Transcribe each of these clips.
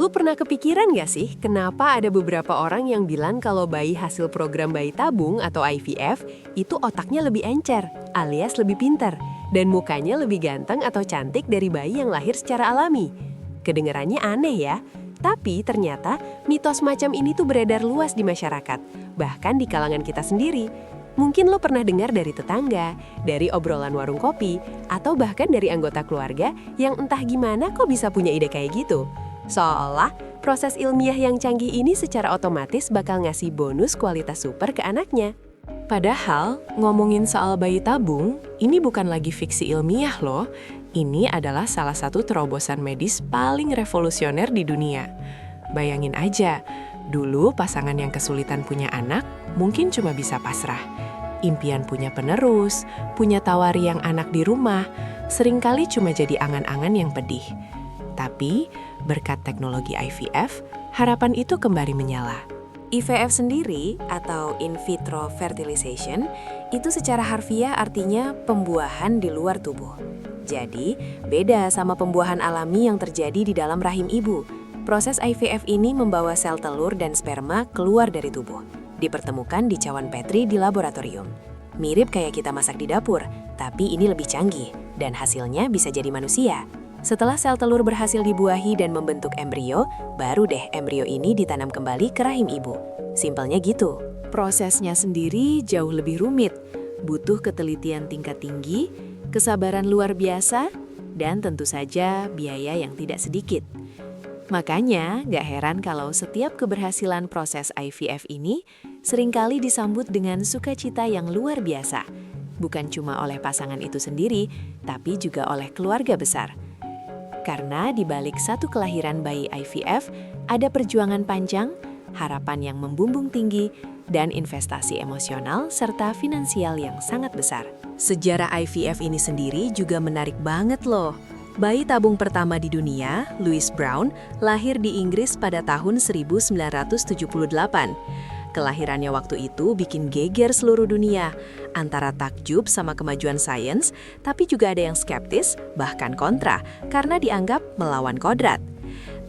Lu pernah kepikiran gak sih kenapa ada beberapa orang yang bilang kalau bayi hasil program bayi tabung atau IVF itu otaknya lebih encer, alias lebih pintar, dan mukanya lebih ganteng atau cantik dari bayi yang lahir secara alami? Kedengarannya aneh ya, tapi ternyata mitos macam ini tuh beredar luas di masyarakat, bahkan di kalangan kita sendiri. Mungkin lo pernah dengar dari tetangga, dari obrolan warung kopi, atau bahkan dari anggota keluarga yang entah gimana kok bisa punya ide kayak gitu. Seolah proses ilmiah yang canggih ini secara otomatis bakal ngasih bonus kualitas super ke anaknya. Padahal, ngomongin soal bayi tabung, ini bukan lagi fiksi ilmiah loh. Ini adalah salah satu terobosan medis paling revolusioner di dunia. Bayangin aja, dulu pasangan yang kesulitan punya anak mungkin cuma bisa pasrah. Impian punya penerus, punya tawari yang anak di rumah, seringkali cuma jadi angan-angan yang pedih. Tapi, berkat teknologi IVF, harapan itu kembali menyala. IVF sendiri atau in vitro fertilization itu secara harfiah artinya pembuahan di luar tubuh. Jadi, beda sama pembuahan alami yang terjadi di dalam rahim ibu. Proses IVF ini membawa sel telur dan sperma keluar dari tubuh, dipertemukan di cawan Petri di laboratorium. Mirip kayak kita masak di dapur, tapi ini lebih canggih dan hasilnya bisa jadi manusia. Setelah sel telur berhasil dibuahi dan membentuk embrio, baru deh embrio ini ditanam kembali ke rahim ibu. Simpelnya gitu. Prosesnya sendiri jauh lebih rumit, butuh ketelitian tingkat tinggi, kesabaran luar biasa, dan tentu saja biaya yang tidak sedikit. Makanya, gak heran kalau setiap keberhasilan proses IVF ini seringkali disambut dengan sukacita yang luar biasa. Bukan cuma oleh pasangan itu sendiri, tapi juga oleh keluarga besar. Karena di balik satu kelahiran bayi IVF, ada perjuangan panjang, harapan yang membumbung tinggi, dan investasi emosional serta finansial yang sangat besar. Sejarah IVF ini sendiri juga menarik banget loh. Bayi tabung pertama di dunia, Louis Brown, lahir di Inggris pada tahun 1978. Kelahirannya waktu itu bikin geger seluruh dunia, antara takjub sama kemajuan sains, tapi juga ada yang skeptis, bahkan kontra, karena dianggap melawan kodrat.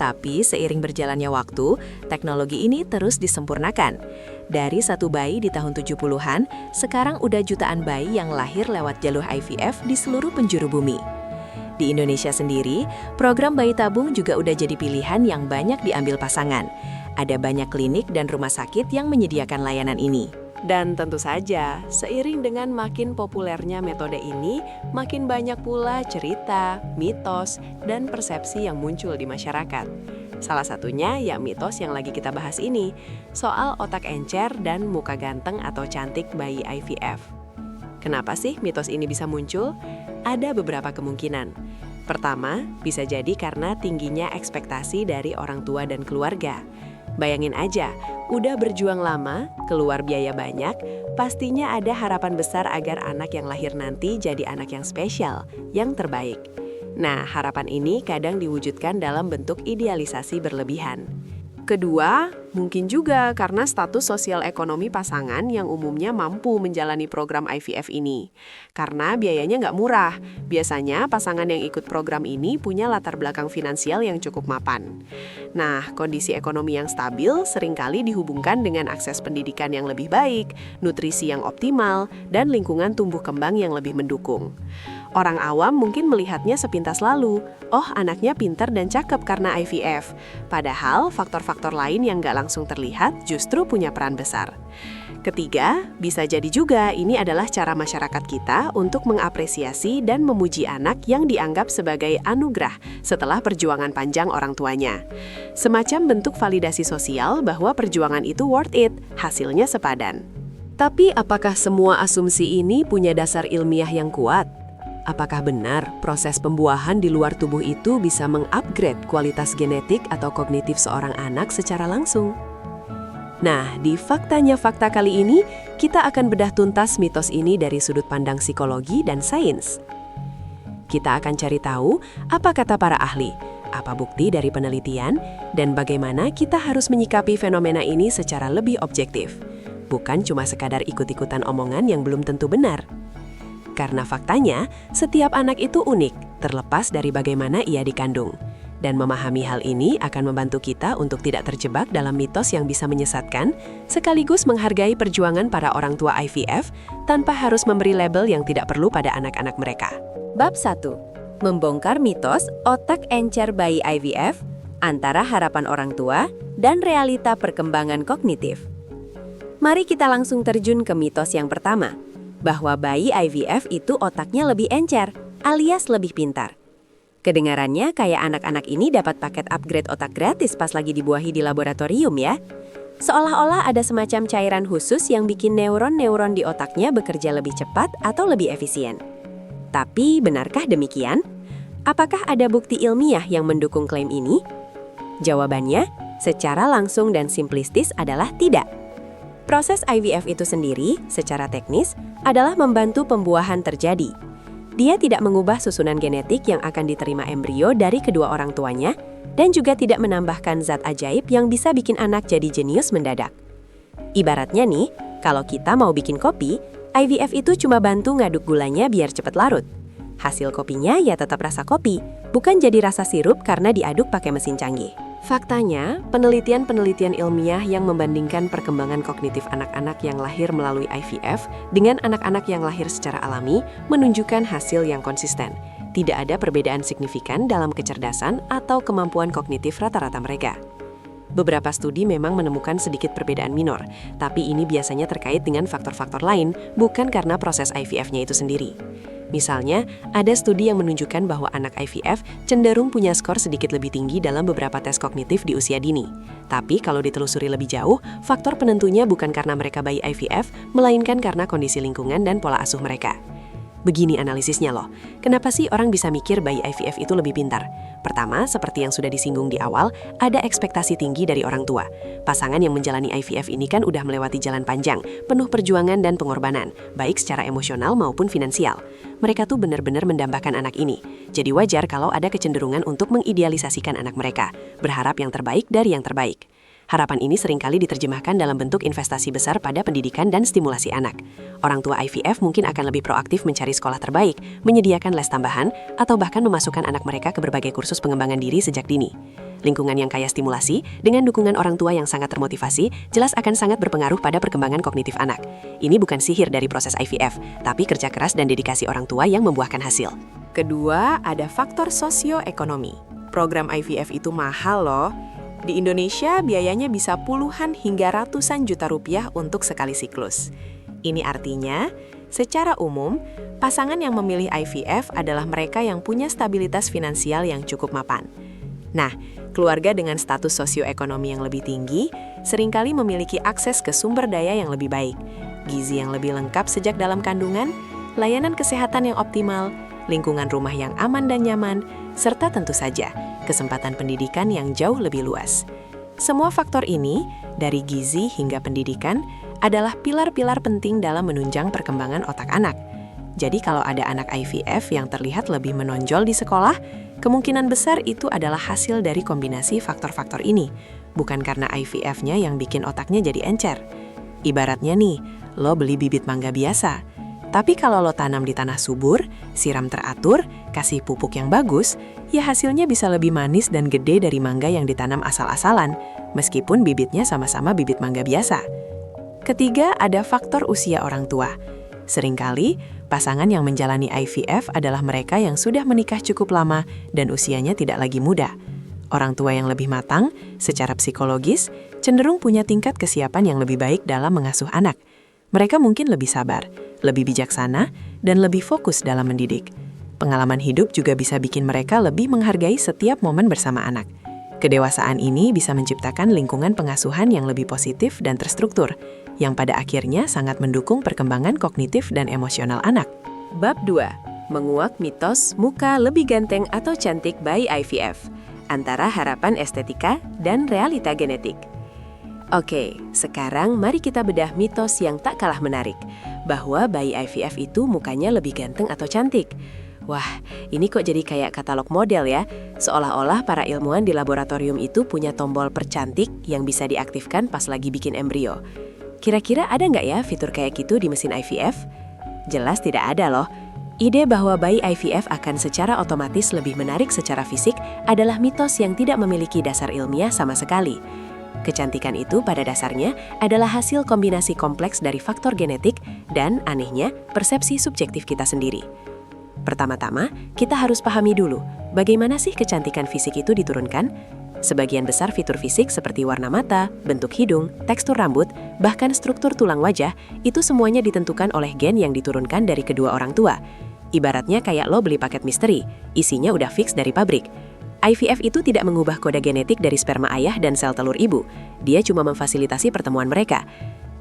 Tapi seiring berjalannya waktu, teknologi ini terus disempurnakan. Dari satu bayi di tahun 70-an, sekarang udah jutaan bayi yang lahir lewat jalur IVF di seluruh penjuru bumi. Di Indonesia sendiri, program bayi tabung juga udah jadi pilihan yang banyak diambil pasangan. Ada banyak klinik dan rumah sakit yang menyediakan layanan ini. Dan tentu saja, seiring dengan makin populernya metode ini, makin banyak pula cerita, mitos, dan persepsi yang muncul di masyarakat. Salah satunya ya mitos yang lagi kita bahas ini, soal otak encer dan muka ganteng atau cantik bayi IVF. Kenapa sih mitos ini bisa muncul? Ada beberapa kemungkinan. Pertama, bisa jadi karena tingginya ekspektasi dari orang tua dan keluarga. Bayangin aja, udah berjuang lama, keluar biaya banyak, pastinya ada harapan besar agar anak yang lahir nanti jadi anak yang spesial, yang terbaik. Nah, harapan ini kadang diwujudkan dalam bentuk idealisasi berlebihan. Kedua, mungkin juga karena status sosial ekonomi pasangan yang umumnya mampu menjalani program IVF ini. Karena biayanya nggak murah, biasanya pasangan yang ikut program ini punya latar belakang finansial yang cukup mapan. Nah, kondisi ekonomi yang stabil seringkali dihubungkan dengan akses pendidikan yang lebih baik, nutrisi yang optimal, dan lingkungan tumbuh kembang yang lebih mendukung. Orang awam mungkin melihatnya sepintas lalu, oh anaknya pintar dan cakep karena IVF. Padahal faktor-faktor lain yang nggak langsung terlihat justru punya peran besar. Ketiga, bisa jadi juga ini adalah cara masyarakat kita untuk mengapresiasi dan memuji anak yang dianggap sebagai anugerah setelah perjuangan panjang orang tuanya. Semacam bentuk validasi sosial bahwa perjuangan itu worth it, hasilnya sepadan. Tapi apakah semua asumsi ini punya dasar ilmiah yang kuat? Apakah benar proses pembuahan di luar tubuh itu bisa mengupgrade kualitas genetik atau kognitif seorang anak secara langsung? Nah, di Faktanya Fakta kali ini, kita akan bedah tuntas mitos ini dari sudut pandang psikologi dan sains. Kita akan cari tahu apa kata para ahli, apa bukti dari penelitian, dan bagaimana kita harus menyikapi fenomena ini secara lebih objektif. Bukan cuma sekadar ikut-ikutan omongan yang belum tentu benar. Karena faktanya, setiap anak itu unik, terlepas dari bagaimana ia dikandung. Dan memahami hal ini akan membantu kita untuk tidak terjebak dalam mitos yang bisa menyesatkan, sekaligus menghargai perjuangan para orang tua IVF tanpa harus memberi label yang tidak perlu pada anak-anak mereka. Bab 1. Membongkar mitos otak encer bayi IVF antara harapan orang tua dan realita perkembangan kognitif. Mari kita langsung terjun ke mitos yang pertama, bahwa bayi IVF itu otaknya lebih encer, alias lebih pintar. Kedengarannya kayak anak-anak ini dapat paket upgrade otak gratis pas lagi dibuahi di laboratorium ya. Seolah-olah ada semacam cairan khusus yang bikin neuron-neuron di otaknya bekerja lebih cepat atau lebih efisien. Tapi benarkah demikian? Apakah ada bukti ilmiah yang mendukung klaim ini? Jawabannya, secara langsung dan simplistis adalah tidak. Proses IVF itu sendiri, secara teknis, adalah membantu pembuahan terjadi. Dia tidak mengubah susunan genetik yang akan diterima embrio dari kedua orang tuanya, dan juga tidak menambahkan zat ajaib yang bisa bikin anak jadi jenius mendadak. Ibaratnya nih, kalau kita mau bikin kopi, IVF itu cuma bantu ngaduk gulanya biar cepet larut. Hasil kopinya ya tetap rasa kopi, bukan jadi rasa sirup karena diaduk pakai mesin canggih. Faktanya, penelitian-penelitian ilmiah yang membandingkan perkembangan kognitif anak-anak yang lahir melalui IVF dengan anak-anak yang lahir secara alami menunjukkan hasil yang konsisten. Tidak ada perbedaan signifikan dalam kecerdasan atau kemampuan kognitif rata-rata mereka. Beberapa studi memang menemukan sedikit perbedaan minor, tapi ini biasanya terkait dengan faktor-faktor lain, bukan karena proses IVF-nya itu sendiri. Misalnya, ada studi yang menunjukkan bahwa anak IVF cenderung punya skor sedikit lebih tinggi dalam beberapa tes kognitif di usia dini. Tapi kalau ditelusuri lebih jauh, faktor penentunya bukan karena mereka bayi IVF, melainkan karena kondisi lingkungan dan pola asuh mereka. Begini analisisnya loh, kenapa sih orang bisa mikir bayi IVF itu lebih pintar? Pertama, seperti yang sudah disinggung di awal, ada ekspektasi tinggi dari orang tua. Pasangan yang menjalani IVF ini kan udah melewati jalan panjang, penuh perjuangan dan pengorbanan, baik secara emosional maupun finansial. Mereka tuh benar-benar mendambakan anak ini. Jadi wajar kalau ada kecenderungan untuk mengidealisasikan anak mereka, berharap yang terbaik dari yang terbaik. Harapan ini seringkali diterjemahkan dalam bentuk investasi besar pada pendidikan dan stimulasi anak. Orang tua IVF mungkin akan lebih proaktif mencari sekolah terbaik, menyediakan les tambahan, atau bahkan memasukkan anak mereka ke berbagai kursus pengembangan diri sejak dini. Lingkungan yang kaya stimulasi, dengan dukungan orang tua yang sangat termotivasi, jelas akan sangat berpengaruh pada perkembangan kognitif anak. Ini bukan sihir dari proses IVF, tapi kerja keras dan dedikasi orang tua yang membuahkan hasil. Kedua, ada faktor sosioekonomi. Program IVF itu mahal loh. Di Indonesia, biayanya bisa puluhan hingga ratusan juta rupiah untuk sekali siklus. Ini artinya, secara umum, pasangan yang memilih IVF adalah mereka yang punya stabilitas finansial yang cukup mapan. Nah, keluarga dengan status sosioekonomi yang lebih tinggi seringkali memiliki akses ke sumber daya yang lebih baik, gizi yang lebih lengkap sejak dalam kandungan, layanan kesehatan yang optimal, lingkungan rumah yang aman dan nyaman, serta tentu saja kesempatan pendidikan yang jauh lebih luas. Semua faktor ini, dari gizi hingga pendidikan, adalah pilar-pilar penting dalam menunjang perkembangan otak anak. Jadi kalau ada anak IVF yang terlihat lebih menonjol di sekolah, kemungkinan besar itu adalah hasil dari kombinasi faktor-faktor ini, bukan karena IVF-nya yang bikin otaknya jadi encer. Ibaratnya nih, lo beli bibit mangga biasa. Tapi kalau lo tanam di tanah subur, siram teratur, kasih pupuk yang bagus, ya hasilnya bisa lebih manis dan gede dari mangga yang ditanam asal-asalan, meskipun bibitnya sama-sama bibit mangga biasa. Ketiga, ada faktor usia orang tua. Seringkali, pasangan yang menjalani IVF adalah mereka yang sudah menikah cukup lama dan usianya tidak lagi muda. Orang tua yang lebih matang, secara psikologis, cenderung punya tingkat kesiapan yang lebih baik dalam mengasuh anak. Mereka mungkin lebih sabar, lebih bijaksana, dan lebih fokus dalam mendidik. Pengalaman hidup juga bisa bikin mereka lebih menghargai setiap momen bersama anak. Kedewasaan ini bisa menciptakan lingkungan pengasuhan yang lebih positif dan terstruktur, yang pada akhirnya sangat mendukung perkembangan kognitif dan emosional anak. Bab 2. Menguak mitos muka lebih ganteng atau cantik bayi IVF, antara harapan estetika dan realita genetik. Oke, sekarang mari kita bedah mitos yang tak kalah menarik, bahwa bayi IVF itu mukanya lebih ganteng atau cantik. Wah, ini kok jadi kayak katalog model ya, seolah-olah para ilmuwan di laboratorium itu punya tombol percantik yang bisa diaktifkan pas lagi bikin embrio. Kira-kira ada nggak ya fitur kayak gitu di mesin IVF? Jelas tidak ada loh. Ide bahwa bayi IVF akan secara otomatis lebih menarik secara fisik adalah mitos yang tidak memiliki dasar ilmiah sama sekali. Kecantikan itu pada dasarnya adalah hasil kombinasi kompleks dari faktor genetik dan, anehnya, persepsi subjektif kita sendiri. Pertama-tama, kita harus pahami dulu, bagaimana sih kecantikan fisik itu diturunkan? Sebagian besar fitur fisik seperti warna mata, bentuk hidung, tekstur rambut, bahkan struktur tulang wajah, itu semuanya ditentukan oleh gen yang diturunkan dari kedua orang tua. Ibaratnya kayak lo beli paket misteri, isinya udah fix dari pabrik. IVF itu tidak mengubah kode genetik dari sperma ayah dan sel telur ibu. Dia cuma memfasilitasi pertemuan mereka.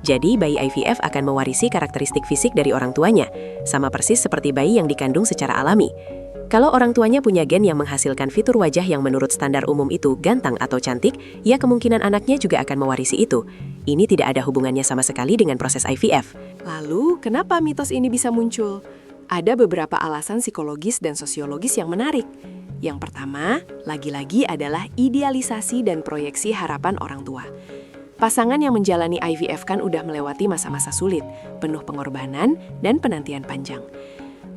Jadi bayi IVF akan mewarisi karakteristik fisik dari orang tuanya, sama persis seperti bayi yang dikandung secara alami. Kalau orang tuanya punya gen yang menghasilkan fitur wajah yang menurut standar umum itu ganteng atau cantik, ya kemungkinan anaknya juga akan mewarisi itu. Ini tidak ada hubungannya sama sekali dengan proses IVF. Lalu, kenapa mitos ini bisa muncul? Ada beberapa alasan psikologis dan sosiologis yang menarik. Yang pertama, lagi-lagi adalah idealisasi dan proyeksi harapan orang tua. Pasangan yang menjalani IVF kan udah melewati masa-masa sulit, penuh pengorbanan dan penantian panjang.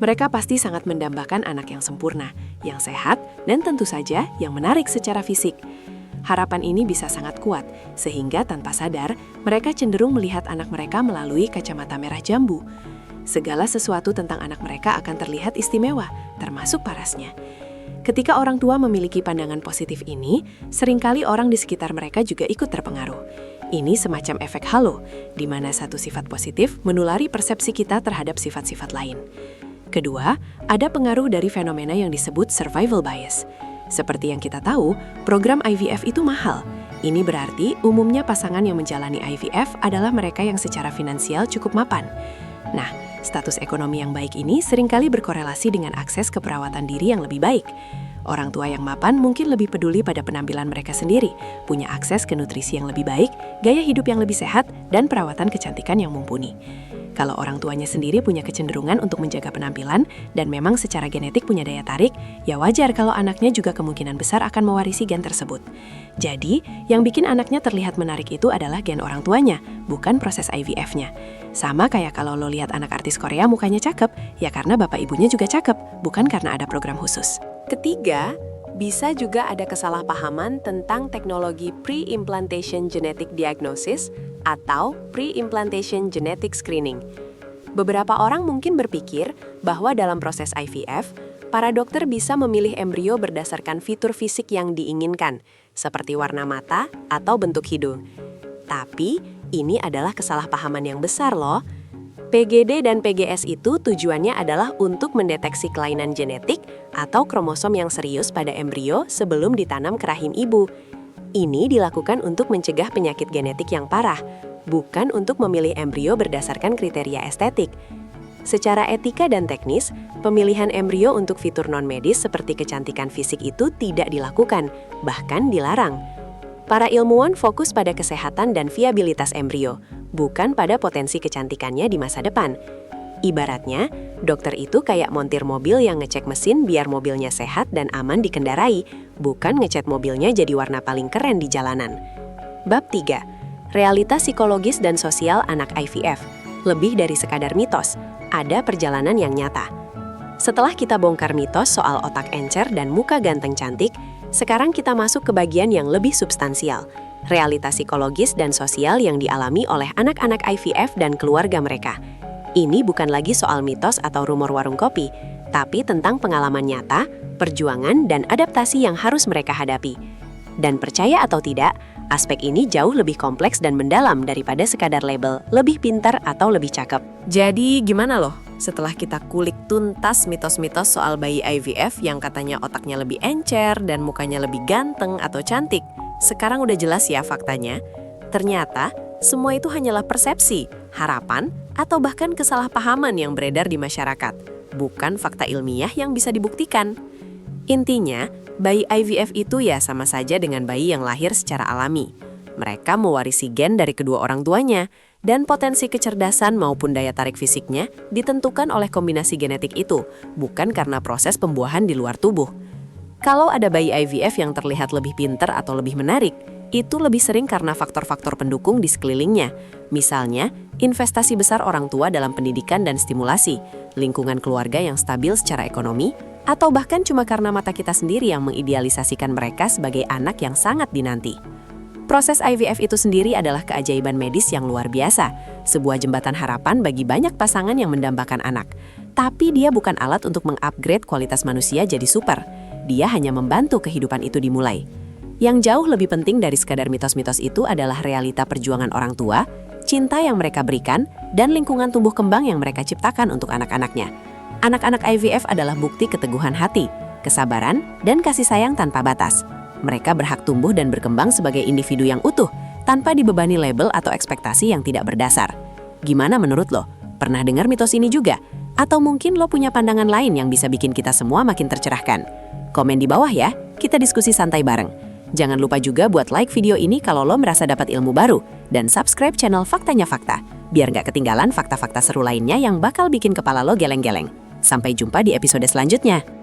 Mereka pasti sangat mendambakan anak yang sempurna, yang sehat, dan tentu saja yang menarik secara fisik. Harapan ini bisa sangat kuat, sehingga tanpa sadar, mereka cenderung melihat anak mereka melalui kacamata merah jambu. Segala sesuatu tentang anak mereka akan terlihat istimewa, termasuk parasnya. Ketika orang tua memiliki pandangan positif ini, seringkali orang di sekitar mereka juga ikut terpengaruh. Ini semacam efek halo, di mana satu sifat positif menulari persepsi kita terhadap sifat-sifat lain. Kedua, ada pengaruh dari fenomena yang disebut survival bias. Seperti yang kita tahu, program IVF itu mahal. Ini berarti umumnya pasangan yang menjalani IVF adalah mereka yang secara finansial cukup mapan. Nah, status ekonomi yang baik ini seringkali berkorelasi dengan akses ke perawatan diri yang lebih baik. Orang tua yang mapan mungkin lebih peduli pada penampilan mereka sendiri, punya akses ke nutrisi yang lebih baik, gaya hidup yang lebih sehat, dan perawatan kecantikan yang mumpuni. Kalau orang tuanya sendiri punya kecenderungan untuk menjaga penampilan dan memang secara genetik punya daya tarik, ya wajar kalau anaknya juga kemungkinan besar akan mewarisi gen tersebut. Jadi, yang bikin anaknya terlihat menarik itu adalah gen orang tuanya, bukan proses IVF-nya. Sama kayak kalau lo lihat anak artis Korea mukanya cakep, ya karena bapak ibunya juga cakep, bukan karena ada program khusus. Ketiga, bisa juga ada kesalahpahaman tentang teknologi pre-implantation genetic diagnosis atau pre-implantation genetic screening. Beberapa orang mungkin berpikir bahwa dalam proses IVF, para dokter bisa memilih embrio berdasarkan fitur fisik yang diinginkan, seperti warna mata atau bentuk hidung. Tapi, ini adalah kesalahpahaman yang besar loh. PGD dan PGS itu tujuannya adalah untuk mendeteksi kelainan genetik atau kromosom yang serius pada embrio sebelum ditanam ke rahim ibu. Ini dilakukan untuk mencegah penyakit genetik yang parah, bukan untuk memilih embrio berdasarkan kriteria estetik. Secara etika dan teknis, pemilihan embrio untuk fitur non-medis seperti kecantikan fisik itu tidak dilakukan, bahkan dilarang. Para ilmuwan fokus pada kesehatan dan viabilitas embrio, bukan pada potensi kecantikannya di masa depan. Ibaratnya, dokter itu kayak montir mobil yang ngecek mesin biar mobilnya sehat dan aman dikendarai, bukan ngecat mobilnya jadi warna paling keren di jalanan. Bab 3. Realitas psikologis dan sosial anak IVF. Lebih dari sekadar mitos, ada perjalanan yang nyata. Setelah kita bongkar mitos soal otak encer dan muka ganteng cantik, sekarang kita masuk ke bagian yang lebih substansial. Realitas psikologis dan sosial yang dialami oleh anak-anak IVF dan keluarga mereka. Ini bukan lagi soal mitos atau rumor warung kopi, tapi tentang pengalaman nyata, perjuangan, dan adaptasi yang harus mereka hadapi. Dan percaya atau tidak, aspek ini jauh lebih kompleks dan mendalam daripada sekadar label lebih pintar atau lebih cakep. Jadi gimana loh? Setelah kita kulik tuntas mitos-mitos soal bayi IVF yang katanya otaknya lebih encer dan mukanya lebih ganteng atau cantik, sekarang udah jelas ya faktanya. Ternyata, semua itu hanyalah persepsi, harapan, atau bahkan kesalahpahaman yang beredar di masyarakat, bukan fakta ilmiah yang bisa dibuktikan. Intinya, bayi IVF itu ya sama saja dengan bayi yang lahir secara alami. Mereka mewarisi gen dari kedua orang tuanya, dan potensi kecerdasan maupun daya tarik fisiknya ditentukan oleh kombinasi genetik itu, bukan karena proses pembuahan di luar tubuh. Kalau ada bayi IVF yang terlihat lebih pintar atau lebih menarik, Itu lebih sering karena faktor-faktor pendukung di sekelilingnya. Misalnya, investasi besar orang tua dalam pendidikan dan stimulasi, lingkungan keluarga yang stabil secara ekonomi, atau bahkan cuma karena mata kita sendiri yang mengidealisasikan mereka sebagai anak yang sangat dinanti. Proses IVF itu sendiri adalah keajaiban medis yang luar biasa, sebuah jembatan harapan bagi banyak pasangan yang mendambakan anak. Tapi dia bukan alat untuk mengupgrade kualitas manusia jadi super. Dia hanya membantu kehidupan itu dimulai. Yang jauh lebih penting dari sekadar mitos-mitos itu adalah realita perjuangan orang tua, cinta yang mereka berikan, dan lingkungan tumbuh kembang yang mereka ciptakan untuk anak-anaknya. Anak-anak IVF adalah bukti keteguhan hati, kesabaran, dan kasih sayang tanpa batas. Mereka berhak tumbuh dan berkembang sebagai individu yang utuh, tanpa dibebani label atau ekspektasi yang tidak berdasar. Gimana menurut lo? Pernah dengar mitos ini juga? Atau mungkin lo punya pandangan lain yang bisa bikin kita semua makin tercerahkan? Komen di bawah ya, kita diskusi santai bareng. Jangan lupa juga buat like video ini kalau lo merasa dapat ilmu baru, dan subscribe channel Faktanya Fakta, biar nggak ketinggalan fakta-fakta seru lainnya yang bakal bikin kepala lo geleng-geleng. Sampai jumpa di episode selanjutnya.